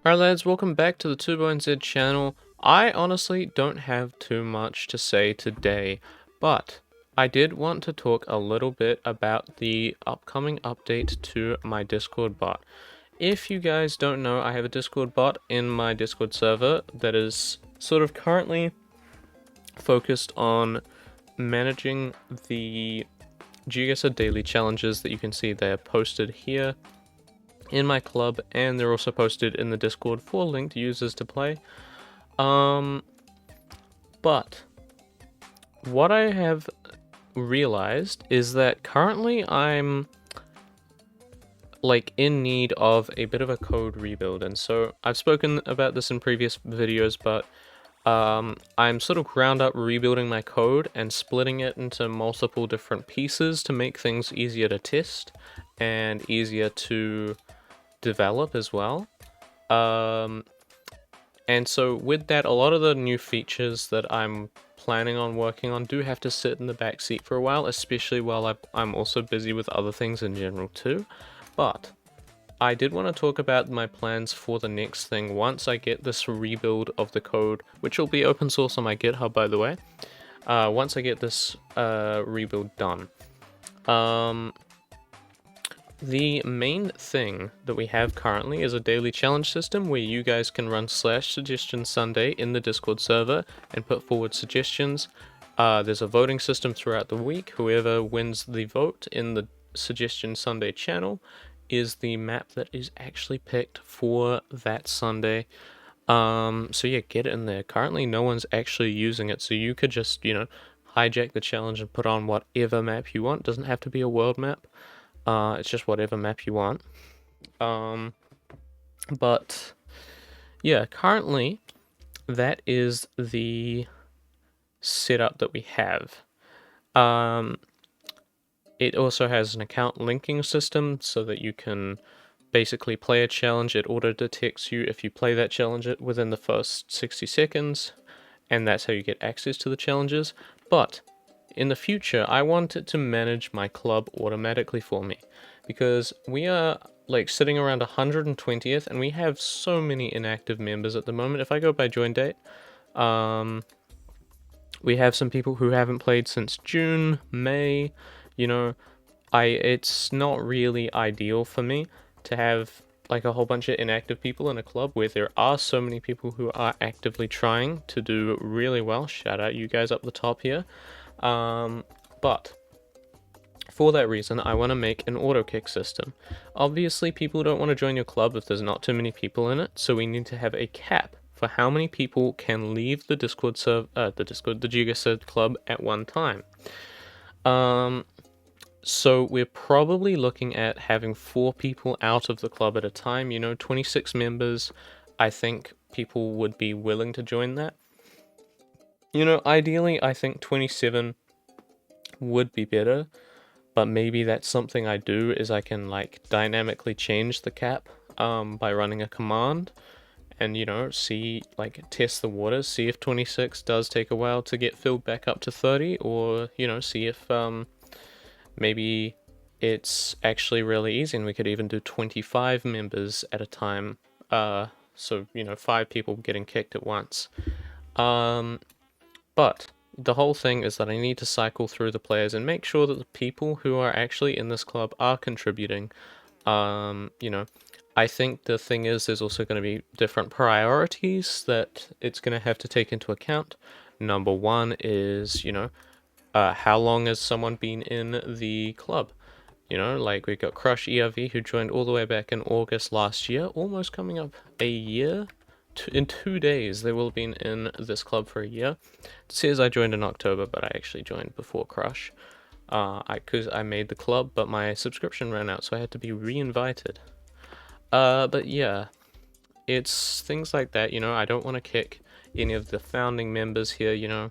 Alright lads, welcome back to the 2boneZ channel. I honestly don't have too much to say today, but I did want to talk a little bit about the upcoming update to my Discord bot. If you guys don't know, I have a Discord bot in my Discord server that is sort of currently focused on managing the GeoGuessr daily challenges that you can see they are posted here in my club, and they're also posted in the Discord for linked users to play. But what I have realized is that currently I'm like in need of a bit of a code rebuild, and so I've spoken about this in previous videos, but I'm sort of ground up rebuilding my code and splitting it into multiple different pieces to make things easier to test and easier to develop as well. And so with that, a lot of the new features that I'm planning on working on do have to sit in the back seat for a while, especially while I'm also busy with other things in general too. But I did want to talk about my plans for the next thing once I get this rebuild of the code, which will be open source on my GitHub, by the way. Once I get this rebuild done. The main thing that we have currently is a daily challenge system where you guys can run /suggestion Sunday in the Discord server and put forward suggestions. There's a voting system throughout the week. Whoever wins the vote in the Suggestion Sunday channel is the map that is actually picked for that Sunday. So yeah, get it in there. Currently no one's actually using it, so you could just, hijack the challenge and put on whatever map you want. It doesn't have to be a world map. It's just whatever map you want. But yeah, currently that is the setup that we have. It also has an account linking system so that you can basically play a challenge. It auto detects you if you play that challenge within the first 60 seconds, and that's how you get access to the challenges. But in the future, I want it to manage my club automatically for me, because we are like sitting around 120th and we have so many inactive members at the moment. If I go by join date, we have some people who haven't played since June, May, it's not really ideal for me to have like a whole bunch of inactive people in a club where there are so many people who are actively trying to do really well. Shout out you guys up the top here. But for that reason, I want to make an auto kick system. Obviously, people don't want to join your club if there's not too many people in it, so we need to have a cap for how many people can leave the Discord server, the GeoGuessr club at one time. So we're probably looking at having 4 people out of the club at a time. 26 members. I think people would be willing to join that. Ideally, I think 27 would be better, but maybe that's something I do, is I can like dynamically change the cap by running a command and test the waters, see if 26 does take a while to get filled back up to 30, or see if maybe it's actually really easy and we could even do 25 members at a time, so 5 people getting kicked at once. But the whole thing is that I need to cycle through the players and make sure that the people who are actually in this club are contributing. I think the thing is there's also going to be different priorities that it's going to have to take into account. Number one is, how long has someone been in the club? Like we've got Crush ERV, who joined all the way back in August last year, almost coming up a year. In 2 days, they will have been in this club for a year. It says I joined in October, but I actually joined before Crush. Because I made the club, but my subscription ran out, so I had to be re-invited. But yeah, it's things like that, I don't want to kick any of the founding members here,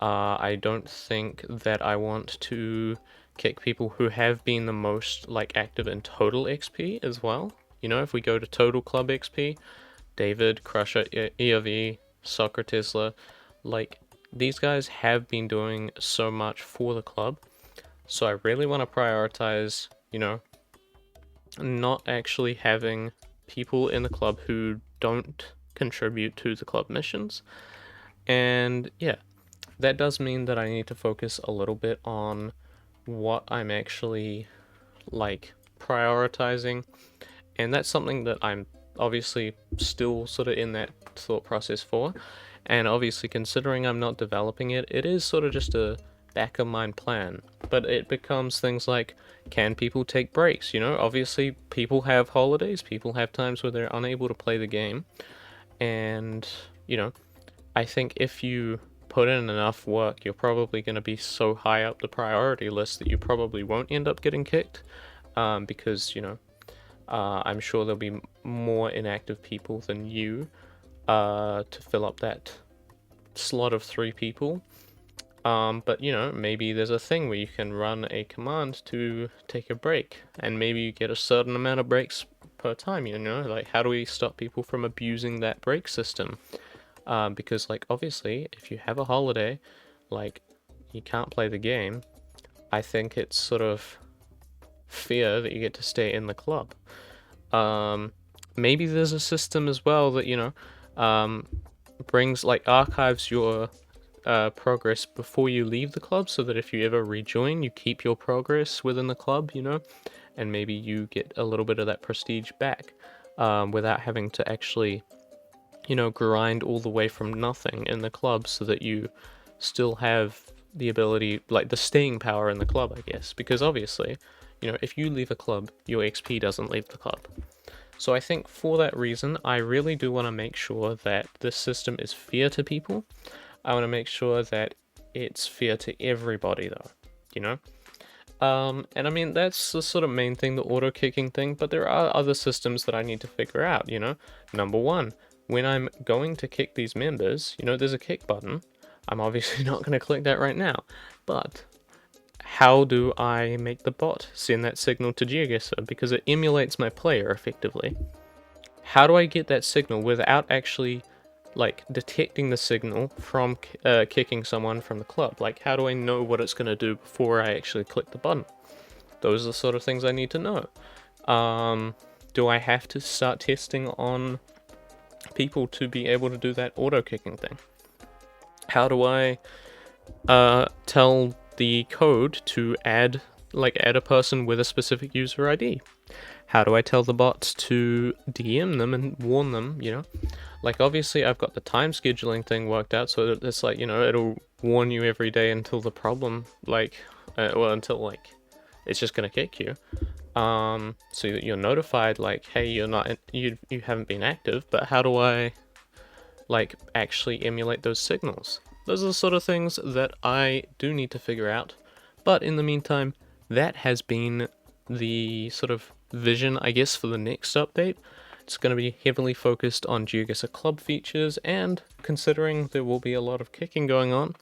I don't think that I want to kick people who have been the most active in total XP as well. If we go to total club XP, David, Crusher, ERV, Soccer Tesla, these guys have been doing so much for the club, so I really want to prioritize, not actually having people in the club who don't contribute to the club missions. And yeah, that does mean that I need to focus a little bit on what I'm actually like prioritizing, and that's something that I'm obviously still sort of in that thought process for. And obviously, considering I'm not developing it, it is sort of just a back of mind plan. But it becomes things like, can people take breaks? You know, obviously people have holidays, people have times where they're unable to play the game, and you know, I think if you put in enough work, you're probably going to be so high up the priority list that you probably won't end up getting kicked, because, you know, I'm sure there'll be more inactive people than you to fill up that slot of 3 people. But, you know, maybe there's a thing where you can run a command to take a break, and maybe you get a certain amount of breaks per time, you know? Like, how do we stop people from abusing that break system? Because, like, obviously, if you have a holiday, like, you can't play the game, I think it's sort of fair that you get to stay in the club. Maybe there's a system as well that, you know, brings, like, archives your progress before you leave the club, so that if you ever rejoin, you keep your progress within the club, you know, and maybe you get a little bit of that prestige back, without having to actually, you know, grind all the way from nothing in the club, so that you still have the ability, like the staying power in the club, I guess. Because obviously, you know, if you leave a club, your XP doesn't leave the club. So I think for that reason, I really do want to make sure that this system is fair to people. I want to make sure that it's fair to everybody, though, you know? And I mean, that's the sort of main thing, the auto kicking thing, but there are other systems that I need to figure out, you know? Number one, when I'm going to kick these members, you know, there's a kick button. I'm obviously not going to click that right now, but how do I make the bot send that signal to GeoGuessr? Because it emulates my player effectively. How do I get that signal without actually, like, detecting the signal from kicking someone from the club? Like, how do I know what it's going to do before I actually click the button? Those are the sort of things I need to know. Do I have to start testing on people to be able to do that auto kicking thing? How do I tell the code to add a person with a specific user ID? How do I tell the bots to DM them and warn them, you know? Like, obviously I've got the time scheduling thing worked out, so that it's like, you know, it'll warn you every day until the problem, like, until, like, it's just gonna kick you. So that you're notified, like, hey, you haven't been active. But how do I, like, actually emulate those signals? Those are the sort of things that I do need to figure out. But in the meantime, that has been the sort of vision, I guess, for the next update. It's going to be heavily focused on GeoGuessr club features, and considering there will be a lot of kicking going on,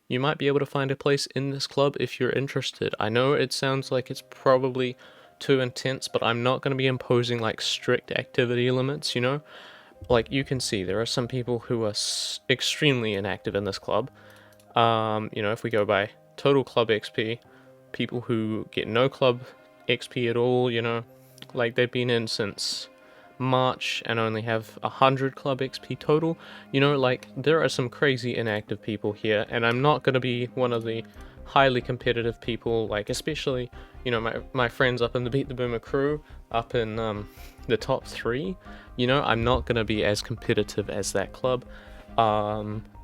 you might be able to find a place in this club if you're interested. I know it sounds like it's probably too intense, but I'm not going to be imposing, like, strict activity limits, you know? Like, you can see there are some people who are extremely inactive in this club. You know, if we go by total club XP, people who get no club XP at all, you know, like, they've been in since March and only have 100 club XP total. You know, like, there are some crazy inactive people here, and I'm not going to be one of the highly competitive people, like, especially, you know, my friends up in the Beat the Boomer crew, up in the top 3, you know, I'm not going to be as competitive as that club.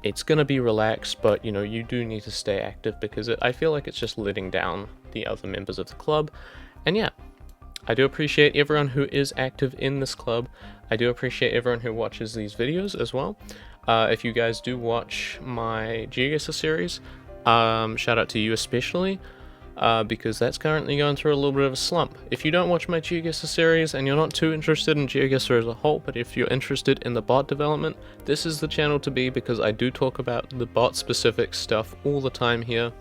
It's going to be relaxed, but, you know, you do need to stay active, because I feel like it's just letting down the other members of the club. And yeah, I do appreciate everyone who is active in this club. I do appreciate everyone who watches these videos as well. If you guys do watch my GeoGuessr series, shout out to you especially, because that's currently going through a little bit of a slump. If you don't watch my GeoGuessr series and you're not too interested in GeoGuessr as a whole, but if you're interested in the bot development, this is the channel to be, because I do talk about the bot specific stuff all the time here.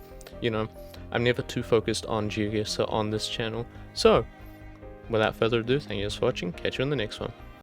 You know, I'm never too focused on GeoGuessr on this channel. So, without further ado, thank you guys for watching, catch you in the next one.